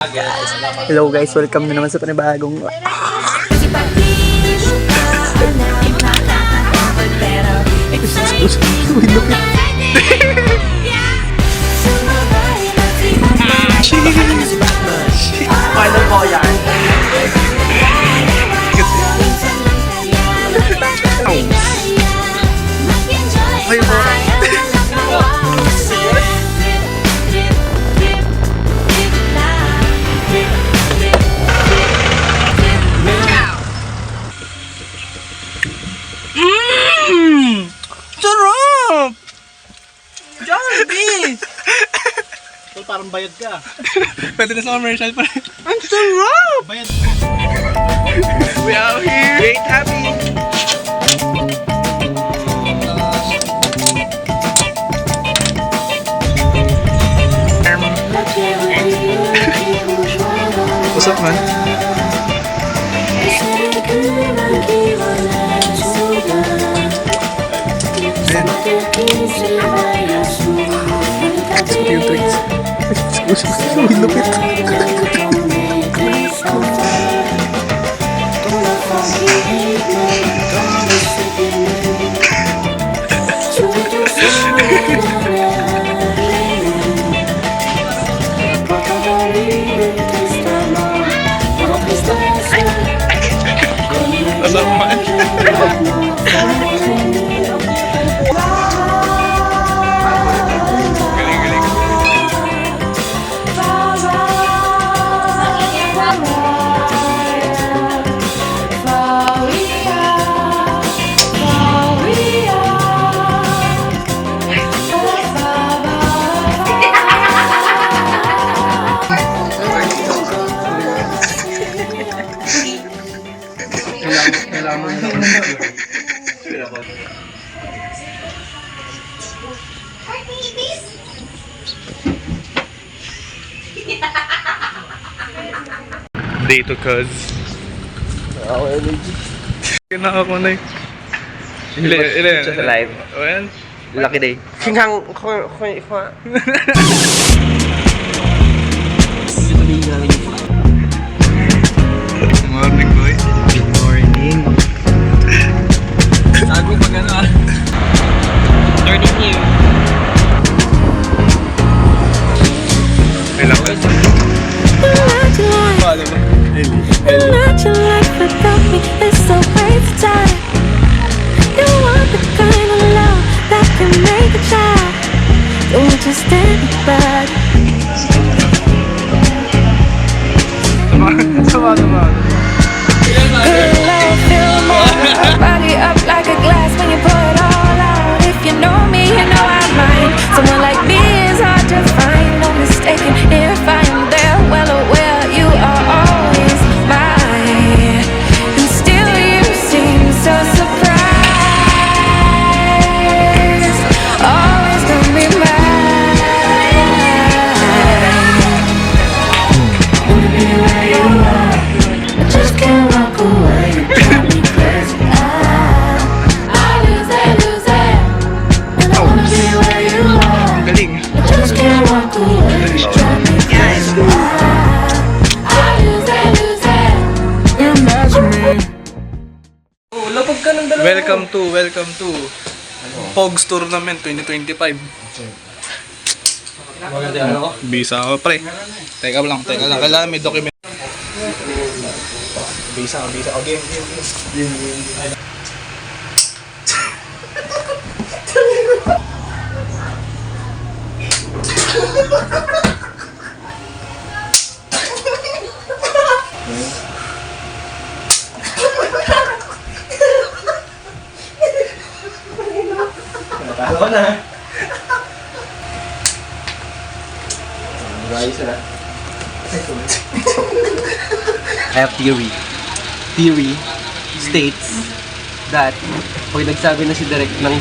Guys, hello guys, welcome na naman sa panibagong final ko yan. Sarap! Jollibee! So, parang bayad ka. Pwede na sa commercial pa rin. Ang sarap! Bayad. We out here! Great happy! What's up, man? Yung tricks. Uy, lupit. What's up, man? Day to cuz. Wow, energy. Kinaka ko na Ilan? Just alive. Well, Lucky day. Kinghang morning boy. Good morning. Sago pag ano ah. Turning here. May lakas. Paano ba? Not your life without me is so waste of time. You want the kind of love that can make a child. Don't just anybody. Sama. Good love, feel more. Body up like a glass when you pour it all out. If you know me, you know I'm mine. Someone like me is hard to find. No mistaken if I am there. Well aware you are always mine. And still you seem so surprised. Always gonna be mine. Wanna be where you are. I just can't walk away. You drive me crazy. I lose it. And I wanna be where you are. Galing. I just can't walk away. You drive me crazy. I lose it. Imagine me. Lapag ka ng dalawa. Welcome to Pogs Tournament 2025. Maganda ano ko? Bisa ako, pre. Teka lang. Kailangan may document. Bisa. O, game. Ano na? Ayos na. I have theory. Theory states that pag nagsabi na si Direk ng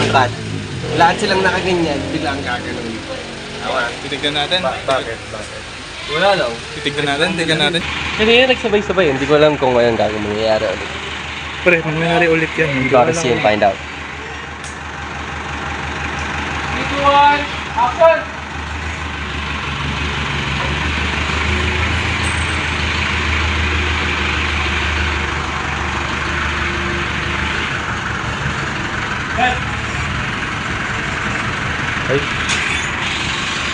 cut, lahat silang nakaganyan, bigla ang gagano'n. Titignan natin. Bakit? Wala lang. Titignan natin. Kasi yun nagsabay-sabay, hindi ko alam kung ngayon gagawin mangyayari ulit. Pre, mangyayari ulit yan. You gotta see and find out.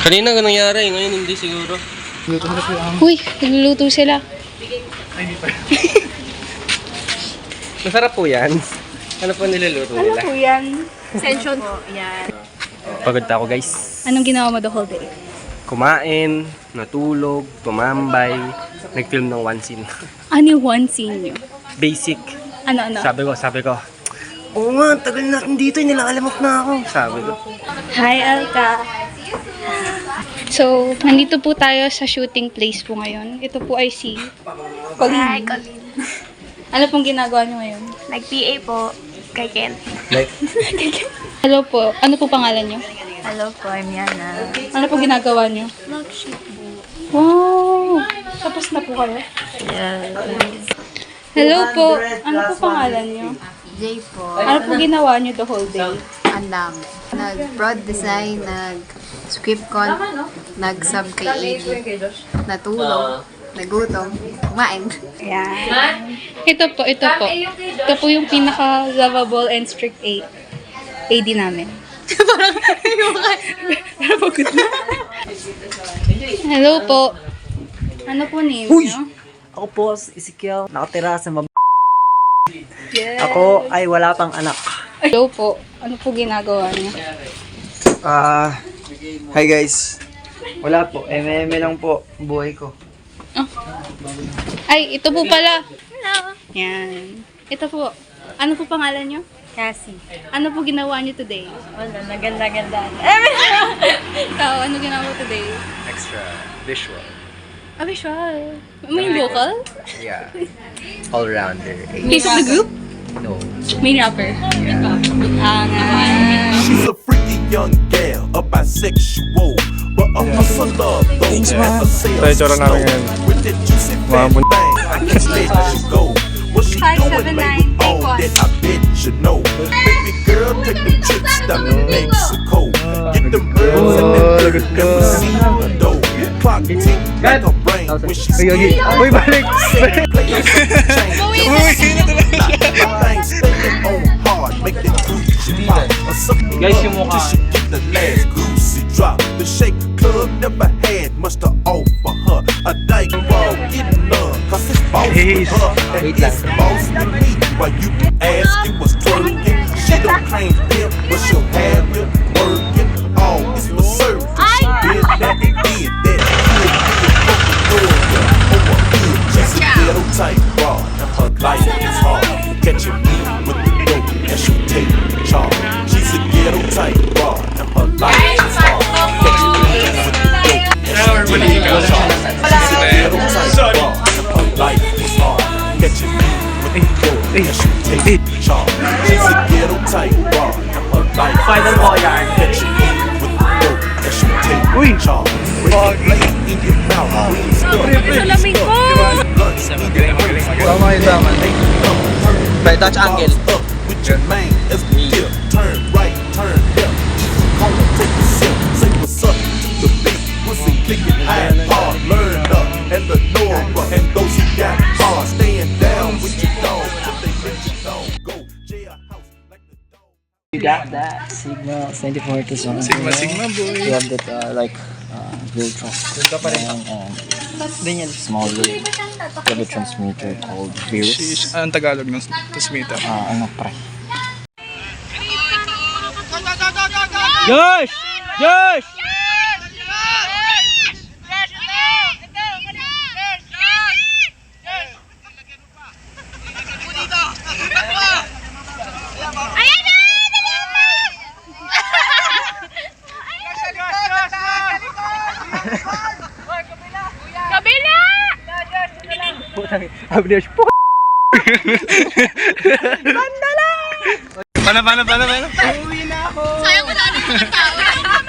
Kanina ganun nangyari, ngayon hindi siguro. Uy, nagluluto sila. Masarap po yan. Ano po niluluto nila? Po yan. Sensyon po. Yan. Pagod na ako guys. Anong ginawa mo the whole day? Kumain, natulog, tumambay, nag-film ng one scene. Ano yung one scene nyo? Basic. Ano? Sabi ko, oo nga, tagal natin dito, nilalamok na ako. Sabi ko. Hi, Alka. So, nandito po tayo sa shooting place po ngayon. Ito po ay si Colleen. Hi, Colleen. Ano pong ginagawa nyo ngayon? Nag-PA po kay Ken. Like, Hello po. Ano po pangalan nyo? Hello po, I'm Yana. Ano po ginagawa nyo? Mag-shoot po. Wow! Tapos na po kayo? Yeah. Hello po. Ano po pangalan nyo? Jay po. Ano po ginawa nyo the whole day? Ang dami. Nag-prod design, nag-script con, nag-sub kay AD, natulog, nagutom, kumain. Yan. Ito po. Ito po yung pinaka-lovable and strict AD namin. Parang pagod na. Hello po. Ano po name nyo? Ako po si Ezekiel, nakatira sa Yes. Ako ay wala pang anak. Hello po. Ano po ginagawa niyo? Hi guys. Wala po, eme lang po buhay ko. Ay, ito po pala. Hello. Yan. Ito po. Ano po pangalan niyo? Cassie. Ano po ginawa niyo today? Wala, naganda-ganda. Ikaw, ano ginawa mo today? extra visual. Visual. Main vocal? Yeah. All-rounder. Case of the group? No. Main rapper? Nice. She's a freaky young gal, a bisexual, but a hustler though, and a sales snow. With that juicy fat thing, I can't let you go. What she doing, baby? All that I bet you know. Baby girl, take the trips down to Mexico. Get them girls and them girls, never see the dough. Clock tick like a brain when she scared. Uy, balik! Play us things staying on hard, make that Gucci pop. Or something Guys, yung mukha. till she get the last Gucci drop. The Shake Club never had much to offer her. A dyke ball getting love, cause it's boss with her. And it's boss with me. While you can ask it was twerking. She don't claim pimp, but she'll have you working. Oh, it's for service. She did that, did that. She's a ghetto type broad, and her life is hard. Catching me with the dope, and she'll take charge. She's a ghetto type broad, and her life is hard. Catching me with the dope, and she'll take charge. She's a ghetto type broad, and her life is hard. Catching me with the dope, and she'll take charge. She's a ghetto type broad, and her life is hard. Catching me with the dope, and she'll take charge. In your mouth, green stuff. Tama yun, tama. By Dutch angle. Up with your man as we dip. Turn right, turn left. Each corner, take a sip. Say what's up to the beat. Pussy kicking high hard. Learn up and the Nora and those who got hard. Staying down with your dog. But they let you dog go. Jailhouse like the dog. You got that? Sigma 24 to zone. Sigma, boy. We have that Viltron. And smaller. We have a transmitter called Virus. Anong Tagalog ng transmitter? Ano pre? Josh! Josh! Paano?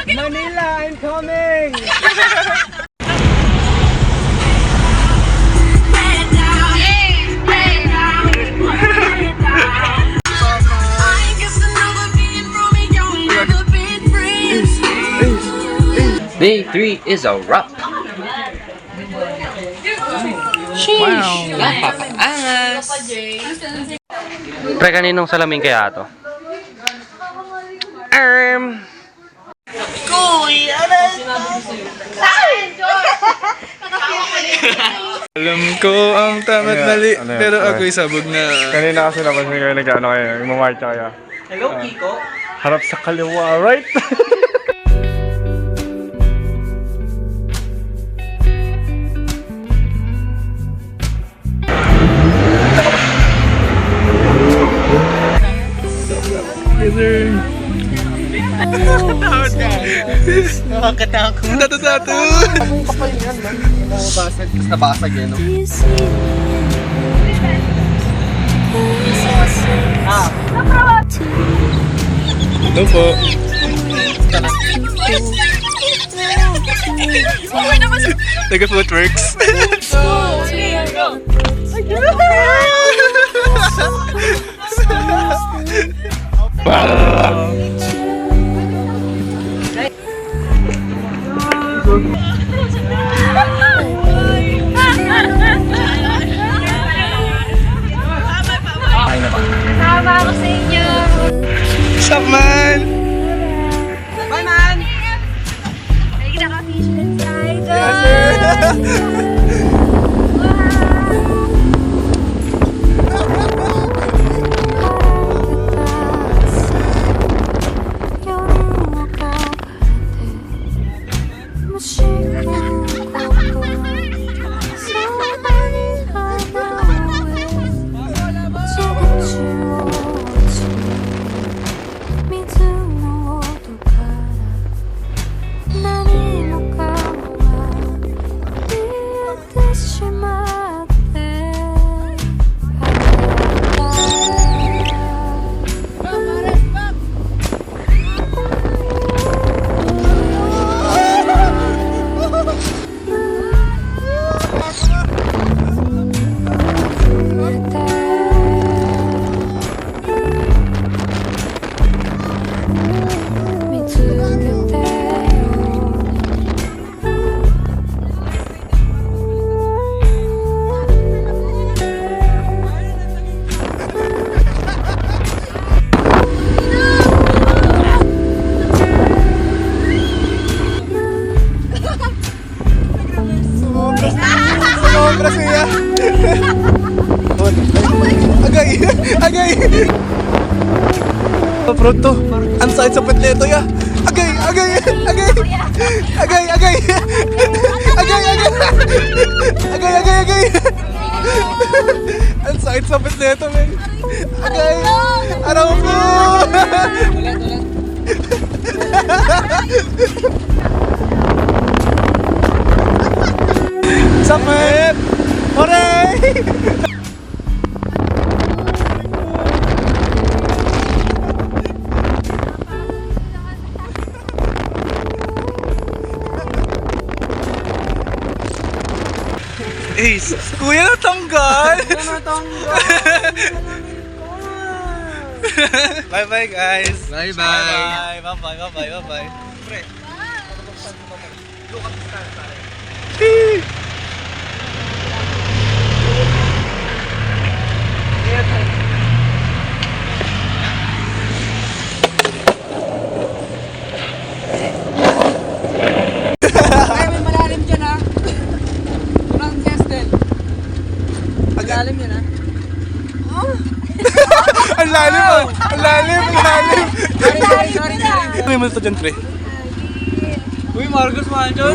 Manila, I'm coming! Day 3 is a wrap. Napapaangas. Pre, kaninong salamin kaya to? Alam ko ang tama't mali, pero ako'y sabog na. Kanina kasi napansin kayo nag-ano kayo, nagmamarcha kayo. Hello, Kiko. Harap sa kaliwa, right? Nakakatakot. Tato-tato. Nabasag, tapos nabasag eh, no? Hello po. Taga-footworks. Tama ako sa inyo. What's up, man? Ay, naka-fish inside. Sobra siya. Agay! Agay! Pronto! Ang sakit sa petleto ya! Agay! Agay! Agay! Agay! Agay! Agay! Agay! Agay! Agay! Agay! Ang sakit sa petleto, men! Agay! Araw po! Sakit! Hooray! Ace! Kuya, natanggal! Bye-bye, guys! Bye-bye. Bye-bye! Bye-bye! Bye-bye! Bye-bye! Pre! Lalim yun, ha? Ang lalim ah! Ang lalim! Ang lalim! Sorry. Uy, mo ito dyan, pre. Uy, Marcos, man dyan.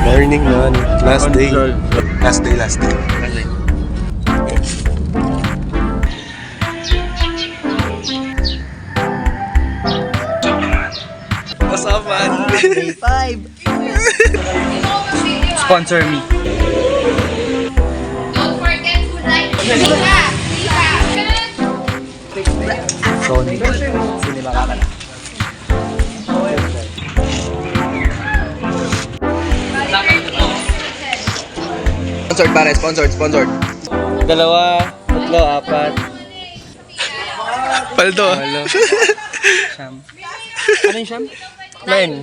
Morning man. Last day. Last day. What's up, man? Day 5. Sponsor me. Don't forget to like Lika. Sony. Cinema ka na. Sponsored pare, sponsored. 2, 3, 4. Paldo. Siyam. Ano yung siyam? 9.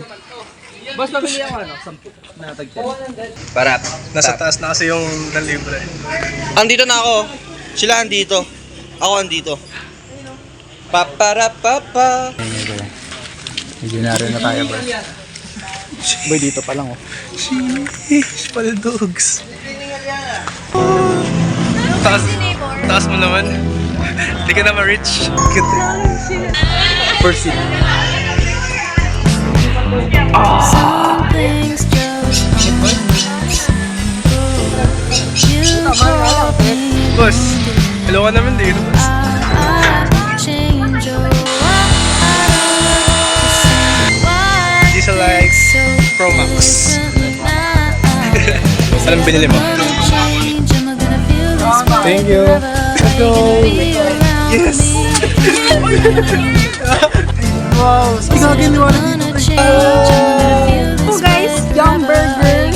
Boss, pabili ako ano? 10 na tagtyan. Para. Nasa taas na kasi yung libre. Andito na ako. Sila andito. Ako andito. Paparapapa. Medyo narin na tayo, boy. Boy, dito pa lang, oh. Sheesh, paldogs. Taas mo naman. Hindi ka naman rich. First seat. Some things just you told me Boss, hello ka naman din. I'd change your Diesel like Pro Max. Anong binili mo? Thank you. Let's go. Yes! Wow, ikaw ginawa na dito. So guys, Young Burger.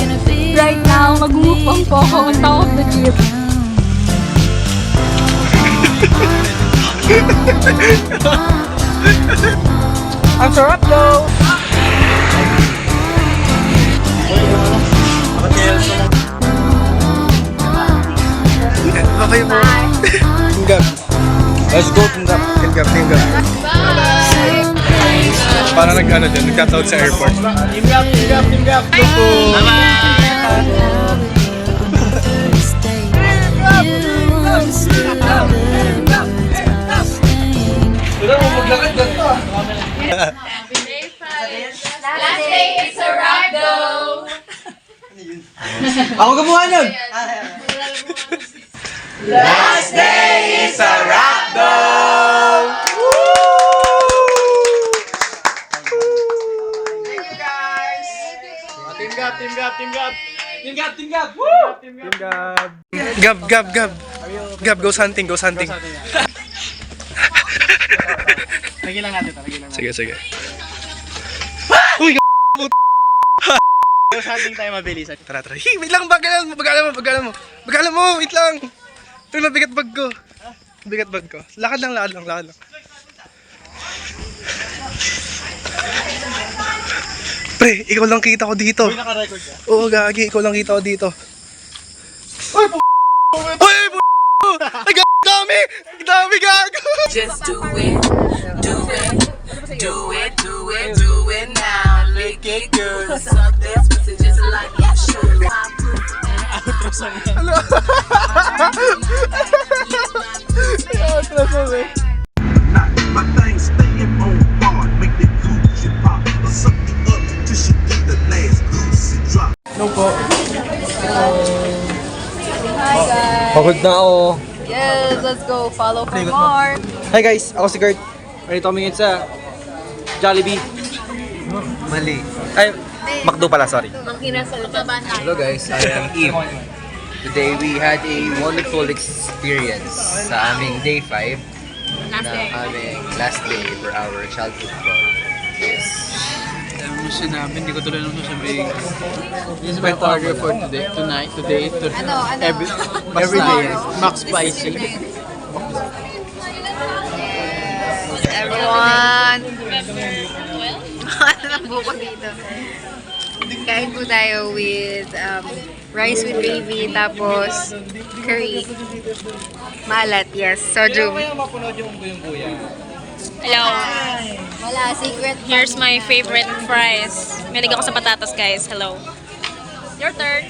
Right now, mag-move po ako on top of the jeep. Ang sarap daw. Okay po. Tinggap. Let's go, tinggap. Tinggap, tinggap. Parang nag-ano din, nagtatawag sa airport. Tinggap, tinggap, tinggap. Wala mo maglakad ganito ah. Last day, it's a wrap though! Ako gumawa nun. Last day is a wrap though! Tinggap, tinggap, tinggap. Tinggap, tinggap. Woo! Tinggap. Gab, Gab, Gab. Gab, goes hunting, goes hunting. Lagi lang natin, lagi lang natin. Sige, sige. Sa ating tayo mabilis. Tara, tara. Hey, wait lang, bagalan mo, bagalan mo, bagalan mo. Bagalan mo, wait lang. Ito na, bigat bag ko. Bigat bag ko. Lakad lang, lakad lang, lakad lang. Pre, ikaw lang kita ko dito. Uy, naka-record ka. Oo, gagi, ikaw lang kita ko dito. Uy, Uy, Ay, dami! Dami, gago! Just do it, do it, do it, do it, do it now. Lick it good. Suck this pussy just like you should. Outro song yan. My thing staying on guard, make the coochie pop. Suck me up till she get the last coochie drop. Pagod na ako. Yes, let's go. Follow for more. Hi guys, ako si Gert. Ready tumingin sa Jollibee. Mali. Ay, McDo pala, sorry. Hello guys, I am Eve. Today we had a wonderful experience sa aming day 5 na aming last day for our childhood vlog. Yes. Ano sinabi, hindi ko tuloy nung sasabihin. This is my target for today, today, every day. Max Spicy. Everyone! Ano ang buko dito? Kain po tayo with rice with gravy, tapos curry. Malat, yes. Soju. Hello. Wala, secret. Here's my favorite fries. Malig ako sa patatas, guys. Hello. Your turn.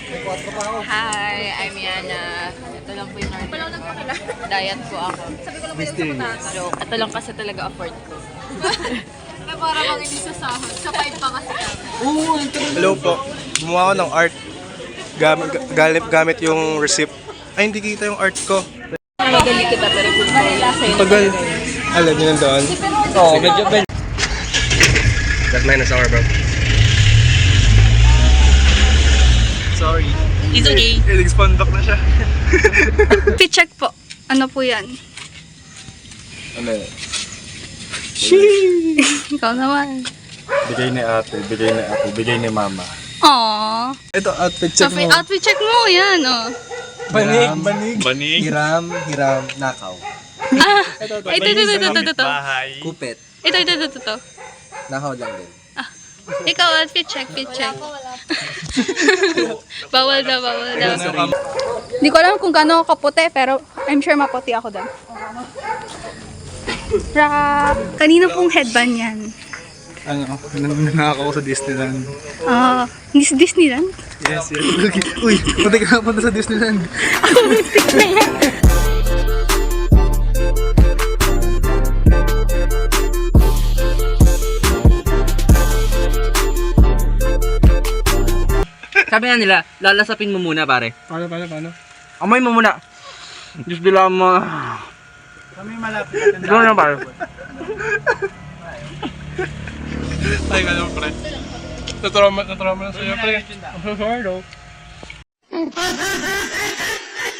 Hi, I'm Yana. Ito lang po yung diet po ako. Joke. Ito lang kasi talaga afford ko. Para kang hindi sa sahod. Sa 5 pa kasi. Hello po. Gumawa ako ng art. Gamit yung receipt. Ay, hindi kita yung art ko. Magali kita pero kung sa'yo. Tagal. Alam niyo nandoon? Oo, medyo. That man is our bro. Sorry. It's okay. Nag-spawn back na siya. Check po. Ano po yan? Ano yun? Ikaw naman. Bigay ni ate, bigay ni ako, bigay ni mama. Aww. Ito, outfit check mo. Outfit check mo. Yan, oh. Banig, banig. Banig. Hiram, nakaw. Ay, ito. Kupit. Ito. Nakaw lang din. Ikaw, outfit check, bawal daw. Hindi ko alam kung gaano kaputi, pero I'm sure maputi ako doon. Kanino pong headband yan? Ano, nanangako ako sa Disneyland. Disneyland? Yes, yes. Uy, punta ka punta sa Disneyland. Sabi nga nila, lalasapin mo muna pare. Paano? Amoy mo muna. Diyos nila mo. Kami malapit. Ikaw na pare. Ay, ganun, pre. Natrauma na sa'yo, pre. I'm so sorry, though.